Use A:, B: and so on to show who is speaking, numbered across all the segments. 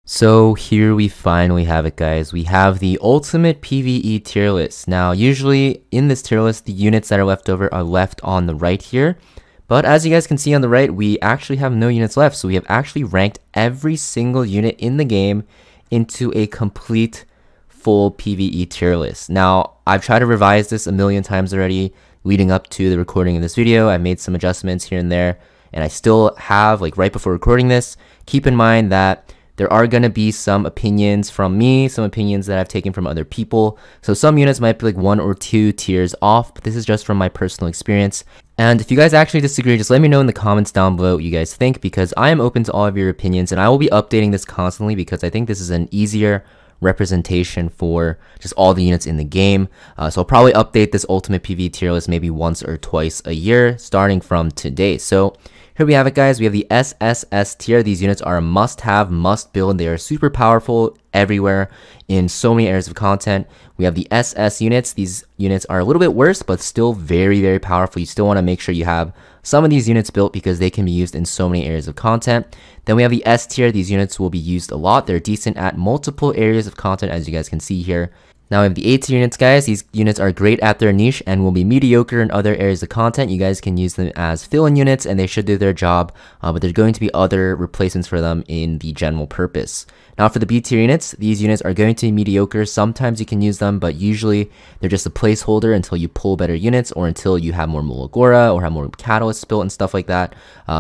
A: So here we finally have it, guys. We have the ultimate PvE tier list. Now, usually in this tier list, the units that are left over are left on the right here. But as you guys can see on the right, we actually have no units left. So we have actually ranked every single unit in the game into a complete full PvE tier list. Now, I've tried to revise this a million times already leading up to the recording of this video. I made some adjustments here and there, and I still have, like right before recording this, keep in mind that there are going to be some opinions from me, some opinions that I've taken from other people. So some units might be like 1 or 2 tiers off, but this is just from my personal experience. And if you guys actually disagree, just let me know in the comments down below what you guys think, because I am open to all of your opinions, and I will be updating this constantly because I think this is an easier representation for just all the units in the game. So I'll probably update this ultimate PvE tier list maybe once or twice a year starting from today. So here we have it, guys. We have the SSS tier. These units are a must-have, must-build. They are super powerful everywhere in so many areas of content. We have the SS units. These units are a little bit worse, but still very, very powerful. You still want to make sure you have some of these units built because they can be used in so many areas of content. Then we have the S tier. These units will be used a lot. They're decent at multiple areas of content, as you guys can see here. Now we have the A tier units, guys. These units are great at their niche and will be mediocre in other areas of content. You guys can use them as fill-in units and they should do their job, but there's going to be other replacements for them in the general purpose. Now for the B tier units, these units are going to be mediocre. Sometimes you can use them, but usually they're just a placeholder until you pull better units or until you have more Mulagora or have more catalysts built and stuff like that.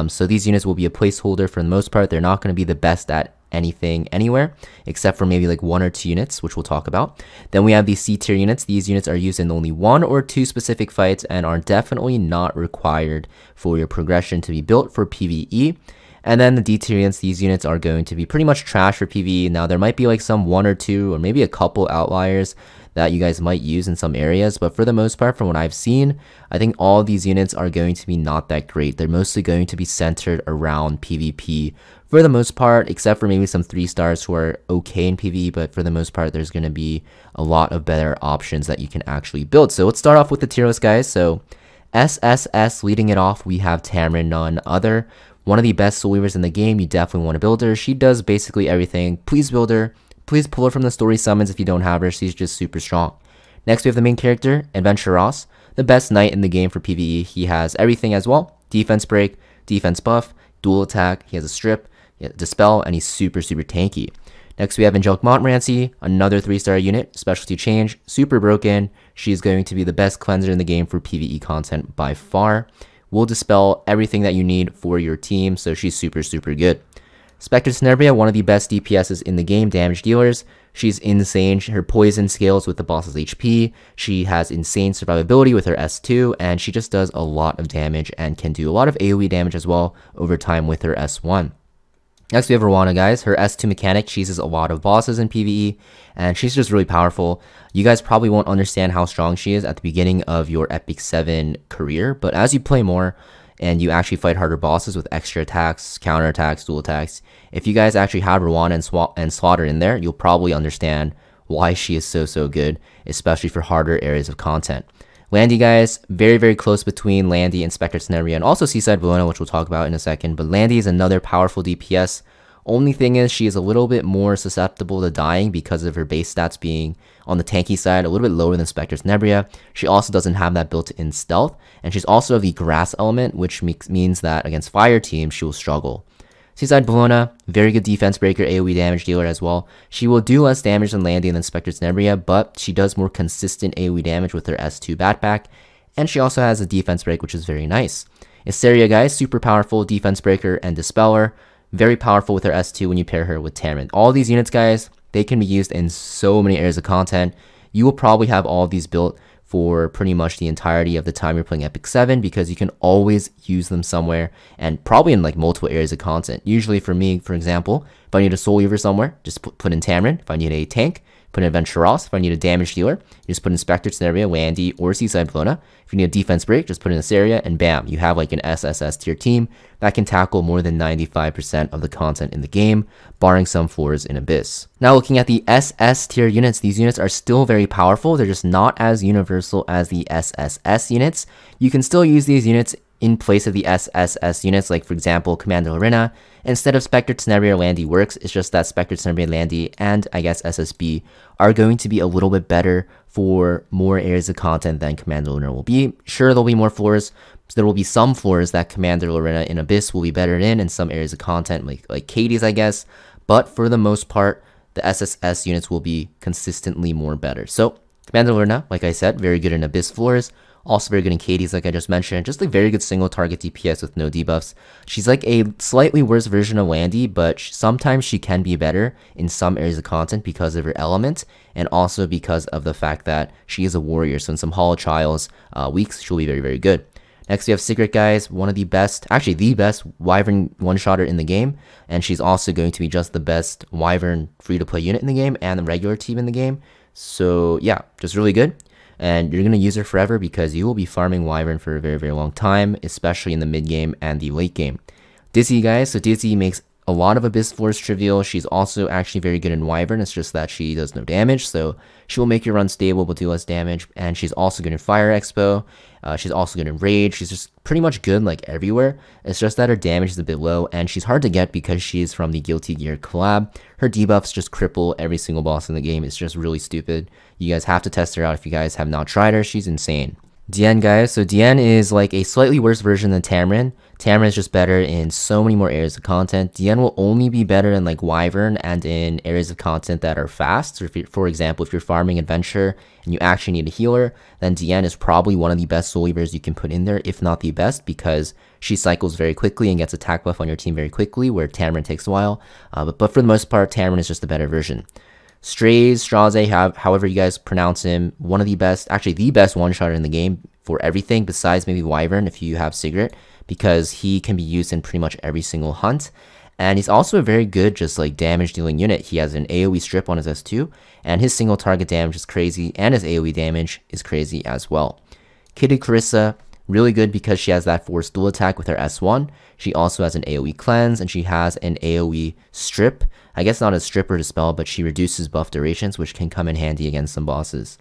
A: So these units will be a placeholder for the most part. They're not going to be the best at anything anywhere except for maybe like 1 or 2 units, which we'll talk about. Then we have the C tier units. These units are used in only 1 or 2 specific fights and are definitely not required for your progression to be built for PvE. And then the D tier units, these units are going to be pretty much trash for PvE. Now there might be like some 1 or 2 or maybe a couple outliers that you guys might use in some areas, but for the most part, from what I've seen, I think all these units are going to be not that great. They're mostly going to be centered around PvP for the most part, except for maybe some 3 stars who are okay in PvE, but for the most part, there's going to be a lot of better options that you can actually build. So let's start off with the tier list, guys. So SSS leading it off, we have Tamron, none other. One of the best soul weavers in the game. You definitely want to build her. She does basically everything. Please build her. Please pull her from the story summons if you don't have her. She's just super strong. Next, we have the main character, Adventure Ross, the best knight in the game for PvE. He has everything as well. Defense break, defense buff, dual attack. He has a strip, dispel, and he's super, super tanky. Next, we have Angelic Montmorency, another 3-star unit, specialty change, super broken. She's going to be the best cleanser in the game for PvE content by far. Will dispel everything that you need for your team, so she's super, super good. Spectre Tenebria, one of the best DPSs in the game, damage dealers. She's insane. Her poison scales with the boss's HP. She has insane survivability with her S2, and she just does a lot of damage and can do a lot of AoE damage as well over time with her S1. Next, we have Rwana, guys. Her S2 mechanic cheeses a lot of bosses in PvE, and she's just really powerful. You guys probably won't understand how strong she is at the beginning of your Epic 7 career, but as you play more, and you actually fight harder bosses with extra attacks, counter attacks, dual attacks. If you guys actually have Rwana and Slaughter in there, you'll probably understand why she is so good, especially for harder areas of content. Landy, guys, very, very close between Landy and Spectre Tenebria, and also Seaside Bologna, which we'll talk about in a second. But Landy is another powerful DPS. Only thing is she is a little bit more susceptible to dying because of her base stats being on the tanky side, a little bit lower than Spectre Tenebria. She also doesn't have that built-in stealth, and she's also of the grass element, which means that against fire teams, she will struggle. Seaside Bologna, very good defense breaker, AoE damage dealer as well. She will do less damage than Landy and than Spectre Tenebria, but she does more consistent AoE damage with her S2 Batpack, and she also has a defense break, which is very nice. Asteria, guys, super powerful defense breaker and dispeller. Very powerful with her S2 when you pair her with Tamron. All these units, guys, they can be used in so many areas of content. You will probably have all of these built for pretty much the entirety of the time you're playing Epic 7 because you can always use them somewhere and probably in like multiple areas of content. Usually for me, for example, if I need a Soul Weaver somewhere, just put in Tamron. If I need a tank, put in Adventure Ross. If I need a damage dealer, you just put in Spectre Tenebria, Landy, or Seaside Bologna. If you need a defense break, just put in Asteria, and bam, you have like an SSS tier team that can tackle more than 95% of the content in the game, barring some floors in Abyss. Now looking at the SS tier units, these units are still very powerful. They're just not as universal as the SSS units. You can still use these units in place of the SSS units, like for example, Commander Lorena, instead of Spectre Tenebria Landy works. It's just that Spectre Tenebria Landy and I guess SSB are going to be a little bit better for more areas of content than Commander Lorena will be. Sure, there'll be more floors. So there will be some floors that Commander Lorena in Abyss will be better in, and some areas of content like Katie's, I guess. But for the most part, the SSS units will be consistently more better. So Commander Lorena, like I said, very good in Abyss floors. Also very good in Katie's, like I just mentioned. Just a very good single target DPS with no debuffs. She's like a slightly worse version of Landy, but sometimes she can be better in some areas of content because of her element, and also because of the fact that she is a warrior. So in some Hall of Trials weeks, she'll be very, very good. Next, we have Secret, guys, one of the best, actually the best Wyvern one-shotter in the game, and she's also going to be just the best Wyvern free-to-play unit in the game and the regular team in the game. So yeah, just really good. And you're going to use her forever because you will be farming Wyvern for a very, very long time, especially in the mid game and the late game. Dizzy, guys, so Dizzy makes a lot of Abyss floors trivial. She's also actually very good in Wyvern. It's just that she does no damage, so she will make your run stable but do less damage. And she's also good in Fire Expo. She's also good in Rage. She's just pretty much good like everywhere. It's just that her damage is a bit low, and she's hard to get because she's from the Guilty Gear collab. Her debuffs just cripple every single boss in the game. It's just really stupid. You guys have to test her out if you guys have not tried her. She's insane. Diane, guys, so Diane is like a slightly worse version than Tamarin. Tamarin is just better in so many more areas of content. Diane will only be better in like Wyvern and in areas of content that are fast. So if for example, if you're farming Adventure and you actually need a healer, then Diane is probably one of the best soul weavers you can put in there, if not the best, because she cycles very quickly and gets attack buff on your team very quickly, where Tamarin takes a while. But for the most part, Tamarin is just a better version. Straze, however you guys pronounce him, one of the best, actually the best one-shotter in the game for everything besides maybe Wyvern if you have Sigrid, because he can be used in pretty much every single hunt. And he's also a very good just like damage dealing unit. He has an AoE strip on his S2, and his single target damage is crazy, and his AoE damage is crazy as well. Kitty Clarissa, really good because she has that forced dual attack with her S1. She also has an AoE cleanse, and she has an AoE strip. I guess not a strip or dispel, but she reduces buff durations, which can come in handy against some bosses.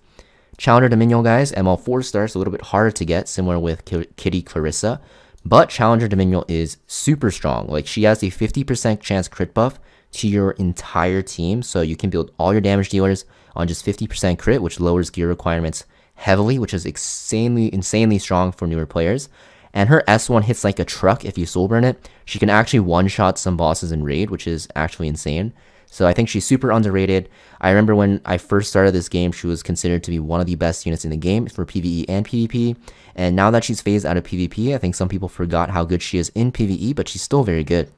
A: Challenger Dominion, guys, ML 4 stars, a little bit harder to get, similar with Kitty Clarissa. But Challenger Dominion is super strong. Like, she has a 50% chance crit buff to your entire team, so you can build all your damage dealers on just 50% crit, which lowers gear requirements heavily, which is insanely strong for newer players. And her S1 hits like a truck if you soul burn it. She can actually one-shot some bosses in Raid, which is actually insane. So I think she's super underrated. I remember when I first started this game, she was considered to be one of the best units in the game for PvE and PvP. And now that she's phased out of PvP, I think some people forgot how good she is in PvE, but she's still very good.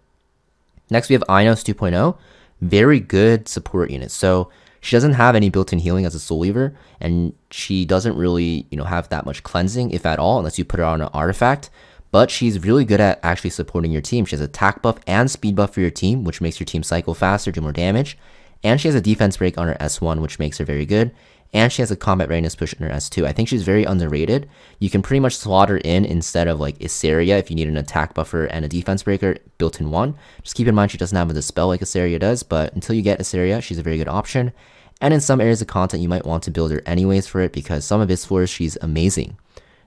A: Next, we have Inos 2.0. Very good support unit. So she doesn't have any built-in healing as a soul weaver, and she doesn't really, have that much cleansing, if at all, unless you put her on an artifact. But she's really good at actually supporting your team. She has attack buff and speed buff for your team, which makes your team cycle faster, do more damage. And she has a defense break on her S1, which makes her very good. And she has a combat readiness push in her S2. I think she's very underrated. You can pretty much slot her in instead of like Issaria if you need an attack buffer and a defense breaker built in one. Just keep in mind she doesn't have a dispel like Issaria does, but until you get Issaria, she's a very good option. And in some areas of content, you might want to build her anyways for it, because some Abyss floors, she's amazing.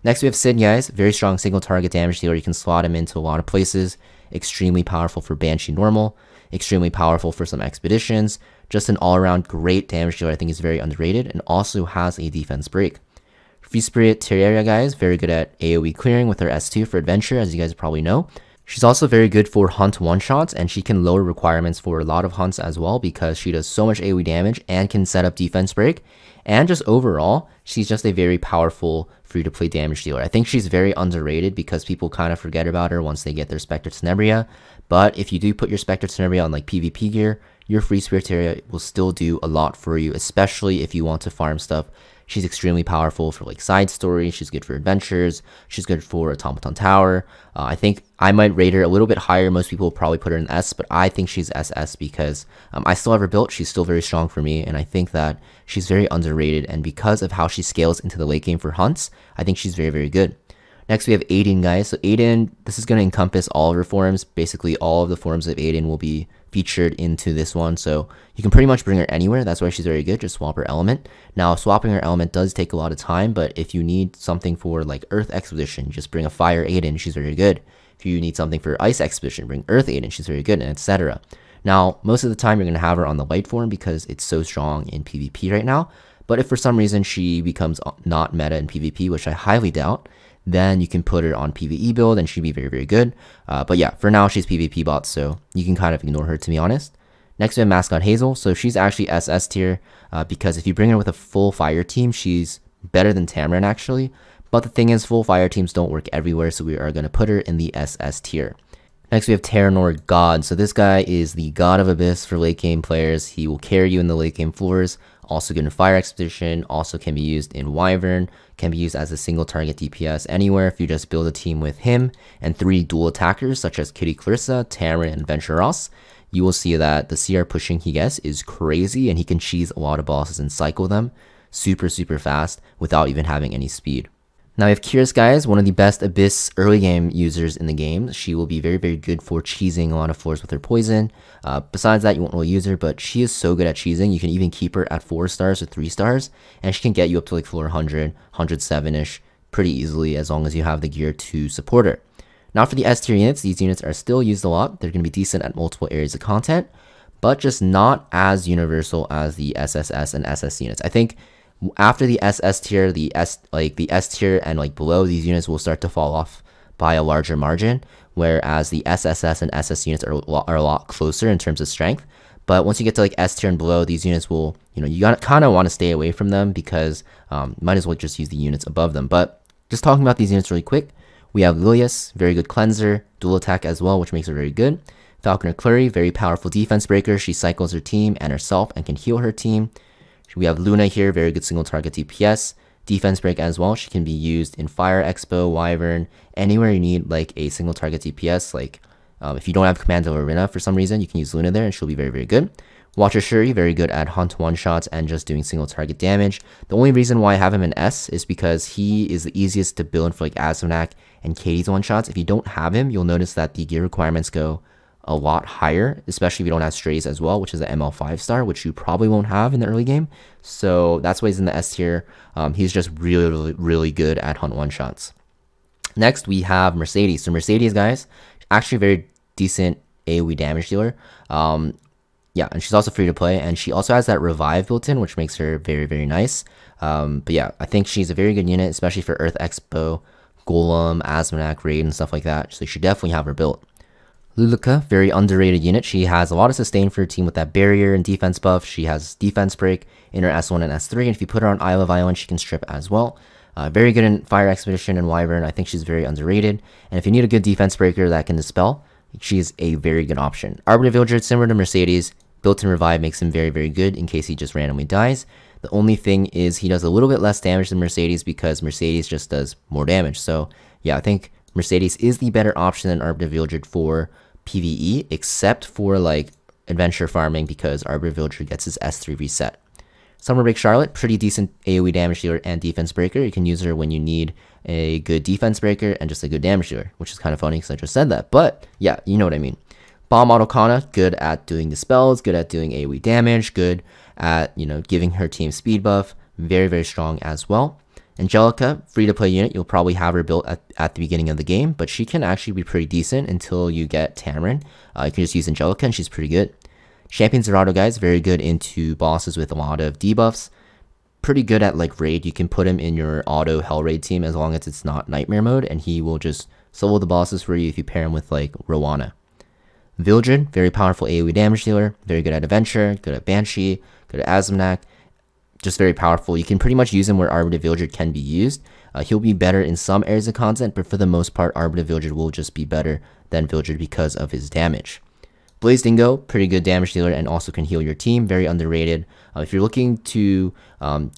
A: Next, we have Sid, guys. Very strong single target damage dealer. You can slot him into a lot of places. Extremely powerful for Banshee normal. Extremely powerful for some expeditions. Just an all-around great damage dealer. I think is very underrated, and also has a defense break. Free Spirit Terraria, guys. Very good at AoE clearing with her S2 for adventure, as you guys probably know. She's also very good for hunt one-shots, and she can lower requirements for a lot of hunts as well, because she does so much AoE damage and can set up defense break. And just overall, she's just a very powerful free-to-play damage dealer. I think she's very underrated because people kind of forget about her once they get their Spectre Tenebria. But if you do put your Spectre Tenebria on like PvP gear, your Free Spirit Terraria will still do a lot for you, especially if you want to farm stuff. She's extremely powerful for like side stories. She's good for adventures. She's good for Automaton Tower. I think I might rate her a little bit higher. Most people will probably put her in S, but I think she's SS because I still have her built. She's still very strong for me, and I think that she's very underrated. And because of how she scales into the late game for hunts, I think she's very, very good. Next, we have Aiden, guys. So Aiden, this is going to encompass all of her forms. Basically, all of the forms of Aiden will be featured into this one, so you can pretty much bring her anywhere. That's why she's very good. Just swap her element. Now, swapping her element does take a lot of time, but if you need something for like Earth Expedition, just bring a Fire Aiden. She's very good. If you need something for Ice Expedition, bring Earth Aiden. She's very good, and etc. Now, most of the time, you're going to have her on the light form because it's so strong in PvP right now. But if for some reason she becomes not meta in PvP, which I highly doubt, then you can put her on PvE build and she'd be very, very good. But yeah, for now, she's PvP bot, so you can kind of ignore her, to be honest. Next, we have Mascot Hazel. So she's actually SS tier because if you bring her with a full fire team, she's better than Tamarin, actually. But the thing is, full fire teams don't work everywhere, so we are going to put her in the SS tier. Next, we have Terranor God. So this guy is the God of Abyss for late game players. He will carry you in the late game floors. Also good in Fire Expedition. Also can be used in Wyvern. Can be used as a single target DPS anywhere if you just build a team with him and 3 dual attackers such as Kitty Clarissa, Tamarin, and Venture Ross. You will see that the CR pushing he gets is crazy, and he can cheese a lot of bosses and cycle them super, super fast without even having any speed. Now we have Curious Guys, one of the best Abyss early game users in the game. She will be very, very good for cheesing a lot of floors with her poison. Besides that, you won't really use her, but she is so good at cheesing. You can even keep her at 4 stars or 3 stars, and she can get you up to like floor 100, 107-ish pretty easily as long as you have the gear to support her. Now for the S tier units, these units are still used a lot. They're going to be decent at multiple areas of content, but just not as universal as the SSS and SS units. I think after the SS tier, the S tier and like below, these units will start to fall off by a larger margin, whereas the SSS and SS units are a lot closer in terms of strength. But once you get to like S tier and below, these units will, you kind of want to stay away from them because might as well just use the units above them. But just talking about these units really quick, we have Lilius, very good cleanser, dual attack as well, which makes her very good. Falconer Clury, very powerful defense breaker. She cycles her team and herself and can heal her team. We have Luna here, very good single target DPS. Defense break as well. She can be used in Fire Expo, Wyvern, anywhere you need like a single target DPS. Like if you don't have Command of Arena for some reason, you can use Luna there and she'll be very, very good. Watcher Shuri, very good at hunt one-shots and just doing single target damage. The only reason why I have him in S is because he is the easiest to build for like Azmonak and Katie's one-shots. If you don't have him, you'll notice that the gear requirements go a lot higher, especially if you don't have Strays as well, which is an ML 5-star, which you probably won't have in the early game. So that's why he's in the S tier. He's just really, really, really good at hunt one-shots. Next, we have Mercedes. So Mercedes, guys, actually very decent AoE damage dealer. Yeah, and she's also free to play, and she also has that revive built in, which makes her very, very nice. But yeah, I think she's a very good unit, especially for Earth Expo, Golem, Azmonak, Raid, and stuff like that. So you should definitely have her built. Luluka, very underrated unit. She has a lot of sustain for her team with that barrier and defense buff. She has defense break in her S1 and S3, and if you put her on Isle of Island, she can strip as well. Very good in Fire Expedition and Wyvern. I think she's very underrated. And if you need a good defense breaker that can dispel, she's a very good option. Arbiter Villager, similar to Mercedes, built-in revive makes him very, very good in case he just randomly dies. The only thing is he does a little bit less damage than Mercedes because Mercedes just does more damage. So yeah, I think Mercedes is the better option than Arbiter Villager for PvE, except for like adventure farming because Arbiter Villager gets his S3 reset. Summer Break Charlotte, pretty decent AoE damage dealer and defense breaker. You can use her when you need a good defense breaker and just a good damage dealer, which is kind of funny because I just said that. But yeah, you know what I mean. Bomb Autocana, good at doing the spells, good at doing AoE damage, good at, giving her team speed buff. Very, very strong as well. Angelica, free-to-play unit. You'll probably have her built at the beginning of the game, but she can actually be pretty decent until you get Tamarin. You can just use Angelica, and she's pretty good. Champion Zerato, guys, very good into bosses with a lot of debuffs. Pretty good at, like, raid. You can put him in your auto hell raid team as long as it's not nightmare mode, and he will just solo the bosses for you if you pair him with, like, Rowana. Vildred, very powerful AoE damage dealer. Very good at Adventure, good at Banshee, good at Azmonak. Just very powerful. You can pretty much use him where Arbiter Villager can be used. He'll be better in some areas of content, but for the most part, Arbiter Villager will just be better than Villager because of his damage. Blaze Dingo, pretty good damage dealer and also can heal your team. Very underrated. If you're looking to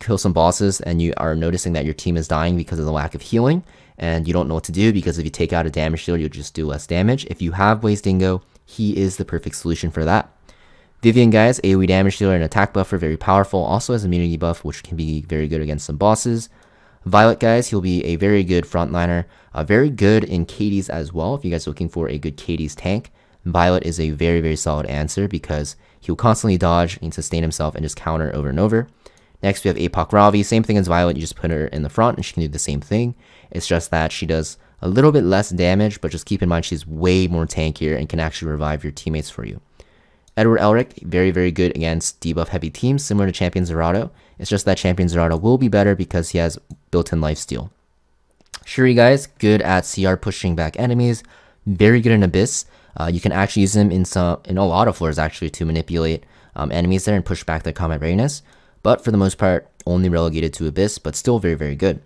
A: kill some bosses and you are noticing that your team is dying because of the lack of healing, and you don't know what to do because if you take out a damage dealer, you'll just do less damage. If you have Blaze Dingo, he is the perfect solution for that. Vivian, guys, AoE damage dealer and attack buffer, very powerful. Also has immunity buff, which can be very good against some bosses. Violet, guys, he'll be a very good frontliner. Very good in Katie's as well. If you guys are looking for a good Katie's tank, Violet is a very, very solid answer because he'll constantly dodge and sustain himself and just counter over and over. Next, we have Apoc Ravi. Same thing as Violet. You just put her in the front and she can do the same thing. It's just that she does a little bit less damage, but just keep in mind she's way more tankier and can actually revive your teammates for you. Edward Elric, very, very good against debuff heavy teams, similar to Champion Zerato. It's just that Champion Zerato will be better because he has built-in lifesteal. Shuri, guys, good at CR pushing back enemies, very good in Abyss. You can actually use him in a lot of floors actually to manipulate enemies there and push back their combat readiness. But for the most part, only relegated to Abyss, but still very, very good.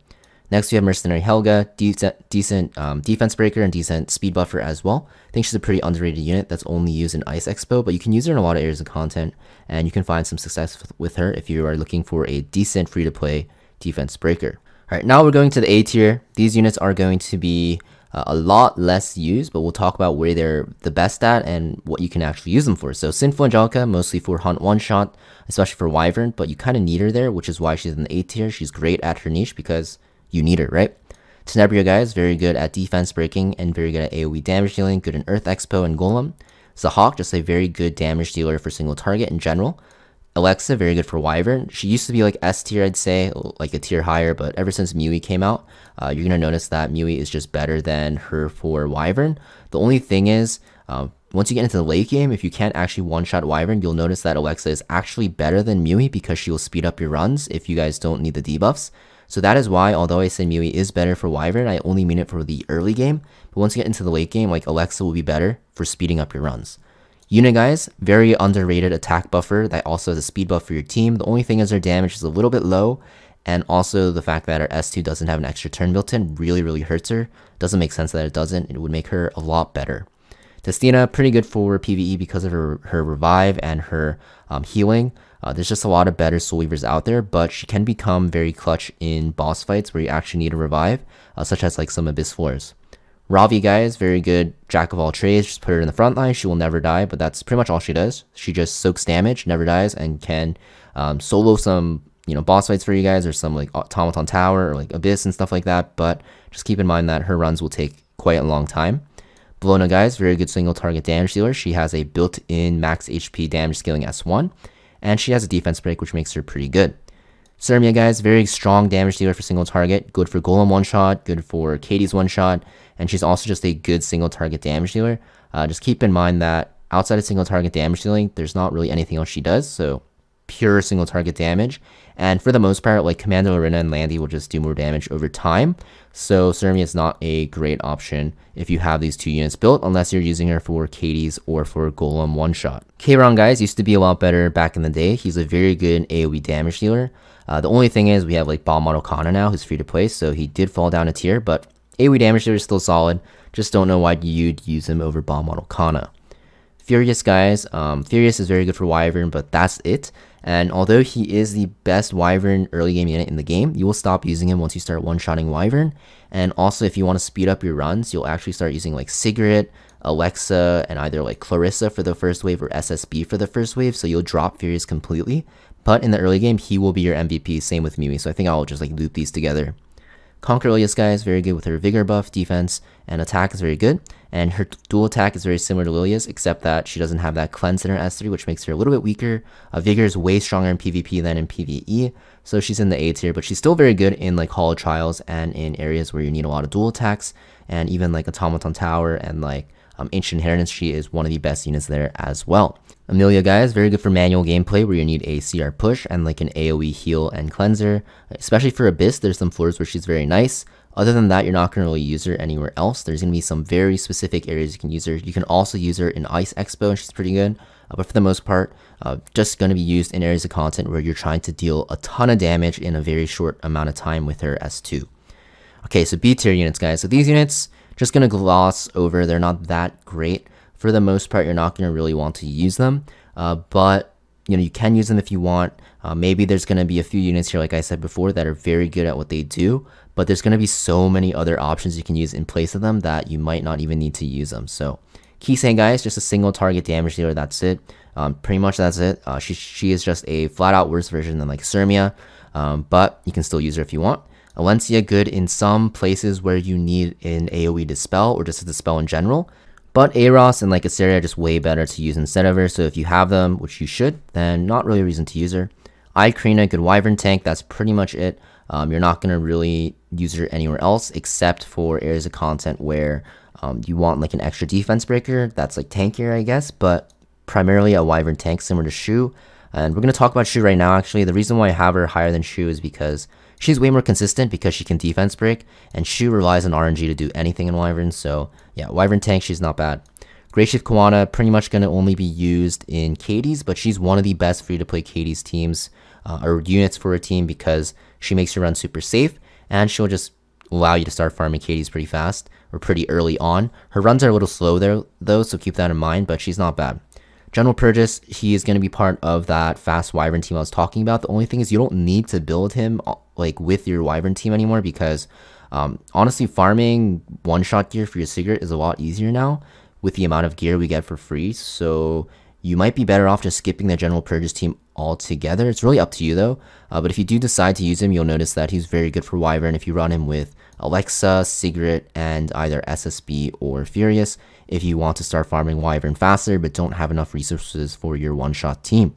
A: Next, we have Mercenary Helga, decent defense breaker and decent speed buffer as well. I think she's a pretty underrated unit that's only used in Ice Expo, but you can use her in a lot of areas of content, and you can find some success with her if you are looking for a decent free-to-play defense breaker. Alright, now we're going to the A tier. These units are going to be a lot less used, but we'll talk about where they're the best at and what you can actually use them for. So Sinful Angelica, mostly for Hunt one-shot, especially for Wyvern, but you kind of need her there, which is why she's in the A tier. She's great at her niche because you need her, right? Tenebria, guys, very good at defense breaking and very good at AoE damage dealing, good in Earth Expo and Golem. Zahawk, just a very good damage dealer for single target in general. Alexa, very good for Wyvern. She used to be like S tier, I'd say, like a tier higher, but ever since Mui came out, you're going to notice that Mui is just better than her for Wyvern. The only thing is, once you get into the late game, if you can't actually one-shot Wyvern, you'll notice that Alexa is actually better than Mui because she will speed up your runs if you guys don't need the debuffs. So that is why, although I say Mui is better for Wyvern, I only mean it for the early game. But once you get into the late game, like Alexa will be better for speeding up your runs. Yuna, guys, very underrated attack buffer that also has a speed buff for your team. The only thing is her damage is a little bit low, and also the fact that her S2 doesn't have an extra turn built in really, really hurts her. Doesn't make sense that it doesn't. It would make her a lot better. Destina, pretty good for PvE because of her revive and her healing. There's just a lot of better Soul Weavers out there, but she can become very clutch in boss fights where you actually need a revive, such as like some Abyss floors. Ravi, guys, very good jack of all trades. Just put her in the front line. She will never die, but that's pretty much all she does. She just soaks damage, never dies, and can solo some boss fights for you guys, or some like Automaton Tower or like Abyss and stuff like that. But just keep in mind that her runs will take quite a long time. Bologna, guys, very good single target damage dealer. She has a built-in max HP damage scaling S1, and she has a defense break, which makes her pretty good. Sermia, guys, very strong damage dealer for single target, good for Golem one-shot, good for Katie's one-shot, and she's also just a good single target damage dealer. Just keep in mind that outside of single target damage dealing, there's not really anything else she does, so pure single target damage. And for the most part, like Commander Lorena and Landy will just do more damage over time, so Sermia is not a great option if you have these two units built, unless you're using her for Katie's or for Golem one-shot. Kayron, guys, used to be a lot better back in the day. He's a very good AoE damage dealer. The only thing is we have like Bomb Model Kana now, who's free to play, so he did fall down a tier, but AoE damage dealer is still solid. Just don't know why you'd use him over Bomb Model Kana. Furious, guys, Furious is very good for Wyvern, but that's it. And although he is the best Wyvern early game unit in the game, you will stop using him once you start one-shotting Wyvern. And also, if you want to speed up your runs, you'll actually start using like Sigrid, Alexa, and either like Clarissa for the first wave or SSB for the first wave, so you'll drop Furious completely. But in the early game, he will be your MVP, same with Mimi, so I think I'll just like loop these together. Conquer Ilias, guys, very good with her Vigor buff, defense, and attack is very good. And her dual attack is very similar to Lilia's, except that she doesn't have that cleanse in her S3, which makes her a little bit weaker. Vigor is way stronger in PvP than in PvE, so she's in the A tier, but she's still very good in like Hall of Trials and in areas where you need a lot of dual attacks, and even like Automaton Tower and like Ancient Inheritance. She is one of the best units there as well. Amelia, guys, very good for manual gameplay where you need a CR push and like an AoE heal and cleanser. Especially for Abyss, there's some floors where she's very nice. Other than that, you're not going to really use her anywhere else. There's going to be some very specific areas you can use her. You can also use her in Ice Expo, and she's pretty good. But for the most part, just going to be used in areas of content where you're trying to deal a ton of damage in a very short amount of time with her S2. Okay, so B tier units, guys. So these units, just going to gloss over. They're not that great. For the most part, you're not going to really want to use them, but you can use them if you want. Maybe there's going to be a few units here, like I said before, that are very good at what they do, but there's going to be so many other options you can use in place of them that you might not even need to use them. So Kisei, guys, just a single target damage dealer, that's it. Pretty much that's it. She is just a flat out worse version than like Sermia, but you can still use her if you want. Alencia, good in some places where you need an AoE dispel or just a dispel in general. But Aros and like Asteria are just way better to use instead of her, so if you have them, which you should, then not really a reason to use her. Ikrina, good Wyvern tank, that's pretty much it. You're not going to really use her anywhere else except for areas of content where you want like an extra defense breaker that's like tankier, I guess, but primarily a Wyvern tank similar to Shu. And we're going to talk about Shu right now, actually. The reason why I have her higher than Shu is because she's way more consistent because she can defense break, and Shu relies on RNG to do anything in Wyvern, so yeah, Wyvern tank, she's not bad. Grey Shift Kawana, pretty much going to only be used in Katie's, but she's one of the best free-to-play Katie's teams, or units for a team, because she makes your run super safe, and she'll just allow you to start farming Katie's pretty fast, or pretty early on. Her runs are a little slow there, though, so keep that in mind, but she's not bad. General Purges, he is going to be part of that fast Wyvern team I was talking about. The only thing is you don't need to build him like with your Wyvern team anymore, because honestly, farming one-shot gear for your Sigurd is a lot easier now with the amount of gear we get for free. So you might be better off just skipping the General Purges team altogether. It's really up to you though. But if you do decide to use him, you'll notice that he's very good for Wyvern if you run him with Alexa, Sigrid, and either SSB or Furious if you want to start farming Wyvern faster but don't have enough resources for your one-shot team.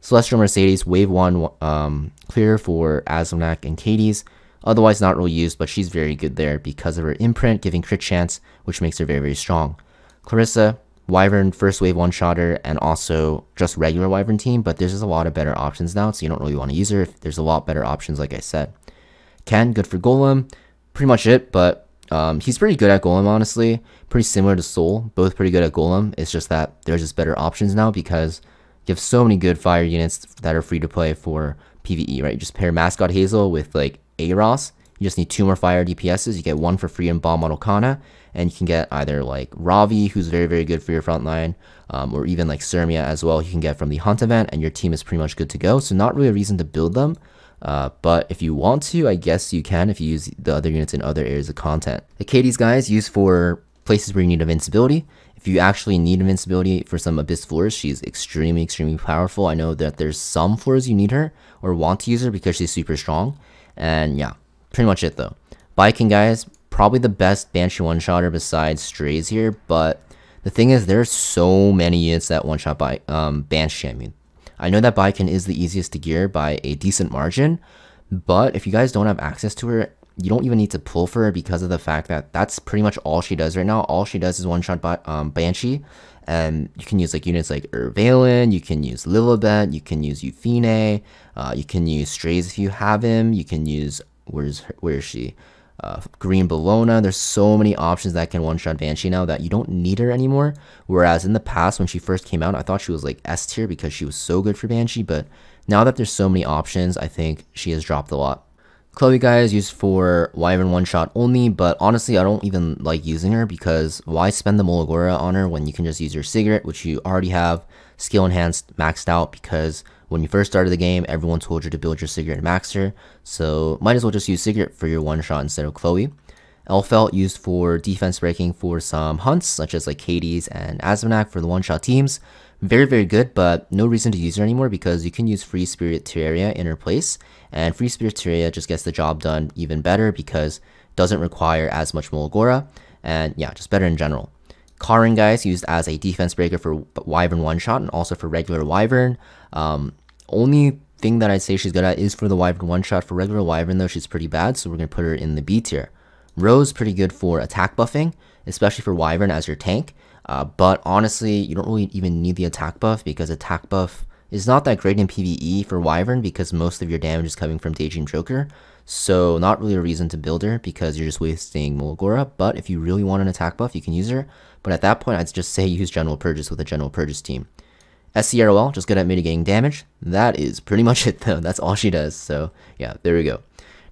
A: Celestial Mercedes, Wave 1 clear for Azumnak and Katie's. Otherwise not really used, but she's very good there because of her imprint, giving crit chance, which makes her very, very strong. Clarissa, Wyvern, first wave one-shotter, and also just regular Wyvern team, but there's just a lot of better options now, so you don't really want to use her. There's a lot better options, like I said. Ken, good for Golem. Pretty much it, but he's pretty good at Golem, honestly. Pretty similar to Soul, both pretty good at Golem. It's just that there's just better options now because you have so many good fire units that are free to play for PvE, right? You just pair Mascot Hazel with like Aros. You just need 2 more fire DPSs. You get 1 for free in Bomb on Okana, and you can get either like Ravi, who's very, very good for your front line, or even like Sermia as well. You can get from the Hunt event, and your team is pretty much good to go. So not really a reason to build them. But if you want to, I guess you can if you use the other units in other areas of content. The Katie's guys used for places where you need invincibility. If you actually need invincibility for some Abyss floors, she's extremely, extremely powerful. I know that there's some floors you need her or want to use her because she's super strong. And yeah, pretty much it though. Biking guys, probably the best Banshee one-shotter besides Strays here, but the thing is there's so many units that one-shot by Banshee, I mean. I know that Biken is the easiest to gear by a decent margin, but if you guys don't have access to her, you don't even need to pull for her because of the fact that that's pretty much all she does right now. All she does is one-shot Banshee, and you can use like units like Urvalen, you can use Lilibet, you can use Euphine, you can use Strays if you have him, you can use, where is she? Green Bologna. There's so many options that can one-shot Banshee now that you don't need her anymore. Whereas in the past, when she first came out, I thought she was like S tier because she was so good for Banshee, but now that there's so many options, I think she has dropped a lot. Chloe guy is used for Wyvern one-shot only, but honestly, I don't even like using her because why spend the Molagora on her when you can just use your Sigurd, which you already have skill enhanced maxed out, because when you first started the game, everyone told you to build your Sigurd and max her, so might as well just use Sigurd for your one-shot instead of Chloe. Elfelt used for defense breaking for some hunts, such as like Katie's and Azumnak for the one-shot teams. Very, very good, but no reason to use her anymore because you can use Free Spirit Terraria in her place, and Free Spirit Terraria just gets the job done even better because it doesn't require as much Molagora, and yeah, just better in general. Karin guys used as a defense breaker for Wyvern one-shot and also for regular Wyvern. Only thing that I'd say she's good at is for the Wyvern one-shot. For regular Wyvern though, she's pretty bad, so we're going to put her in the B tier. Rose, pretty good for attack buffing, especially for Wyvern as your tank. But honestly, you don't really even need the attack buff because attack buff is not that great in PvE for Wyvern because most of your damage is coming from Daydream Joker. So not really a reason to build her because you're just wasting Molagora. But if you really want an attack buff, you can use her. But at that point, I'd just say use General Purges with a General Purges team. SCROL, just good at mitigating damage. That is pretty much it though. That's all she does. So yeah, there we go.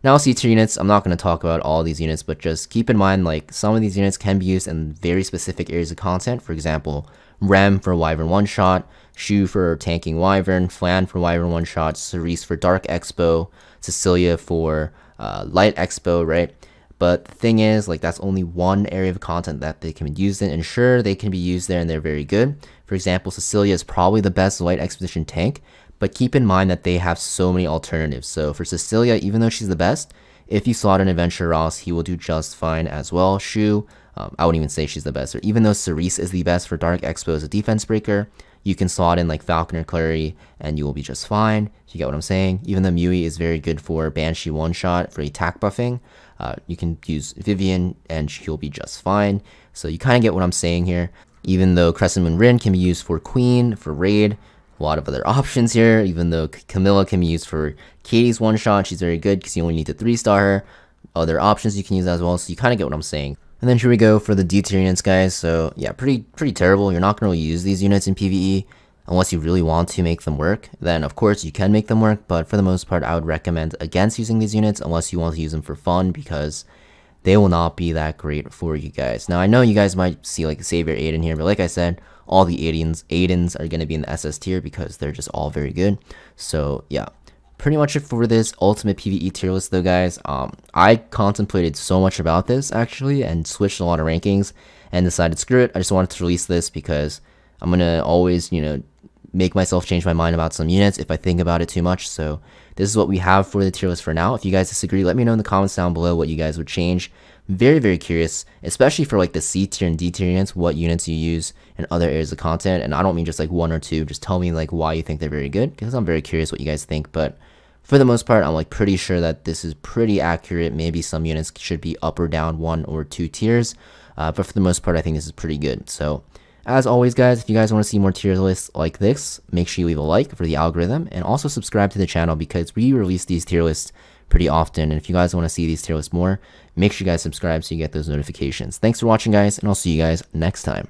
A: Now C tier units, I'm not going to talk about all these units, but just keep in mind like some of these units can be used in very specific areas of content. For example, Rem for Wyvern one-shot, Shu for tanking Wyvern, Flan for Wyvern one-shot, Cerise for Dark Expo, Cecilia for Light Expo, right? But the thing is, like, that's only one area of content that they can be used in, and sure, they can be used there and they're very good. For example, Cecilia is probably the best Light Expedition tank, but keep in mind that they have so many alternatives. So for Cecilia, even though she's the best, if you slot in Adventure Ross, he will do just fine as well. Shu, I wouldn't even say she's the best. Or even though Cerise is the best for Dark Expo as a defense breaker, you can slot in like Falcon or Clary and you will be just fine. You get what I'm saying? Even though Mui is very good for Banshee one-shot for attack buffing, you can use Vivian and she'll be just fine. So you kind of get what I'm saying here. Even though Crescent Moon Rin can be used for Queen, for Raid, a lot of other options here. Even though Camilla can be used for Katie's one-shot, she's very good because you only need to 3-star her. Other options you can use as well, so you kind of get what I'm saying. And then here we go for the D tier units, guys. So yeah, pretty terrible. You're not going to really use these units in PvE unless you really want to make them work. Then of course you can make them work, but for the most part I would recommend against using these units unless you want to use them for fun, because they will not be that great for you guys. Now I know you guys might see like Savior Aiden here, but like I said, all the Aidens are going to be in the SS tier because they're just all very good. So yeah, pretty much it for this ultimate PvE tier list though, guys. I contemplated so much about this actually and switched a lot of rankings and decided screw it, I just wanted to release this because I'm gonna always, you know, make myself change my mind about some units if I think about it too much. So this is what we have for the tier list for now. If you guys disagree, let me know in the comments down below what you guys would change. Very curious, especially for like the C tier and D tier units, what units you use in other areas of content. And I don't mean just like one or two, just tell me like why you think they're very good, because I'm very curious what you guys think. But for the most part, I'm like pretty sure that this is pretty accurate. Maybe some units should be up or down 1 or 2 tiers, but for the most part I think this is pretty good. So as always, guys, if you guys want to see more tier lists like this, make sure you leave a like for the algorithm and also subscribe to the channel because we release these tier lists pretty often. And if you guys want to see these tier lists more, make sure you guys subscribe so you get those notifications. Thanks for watching, guys, and I'll see you guys next time.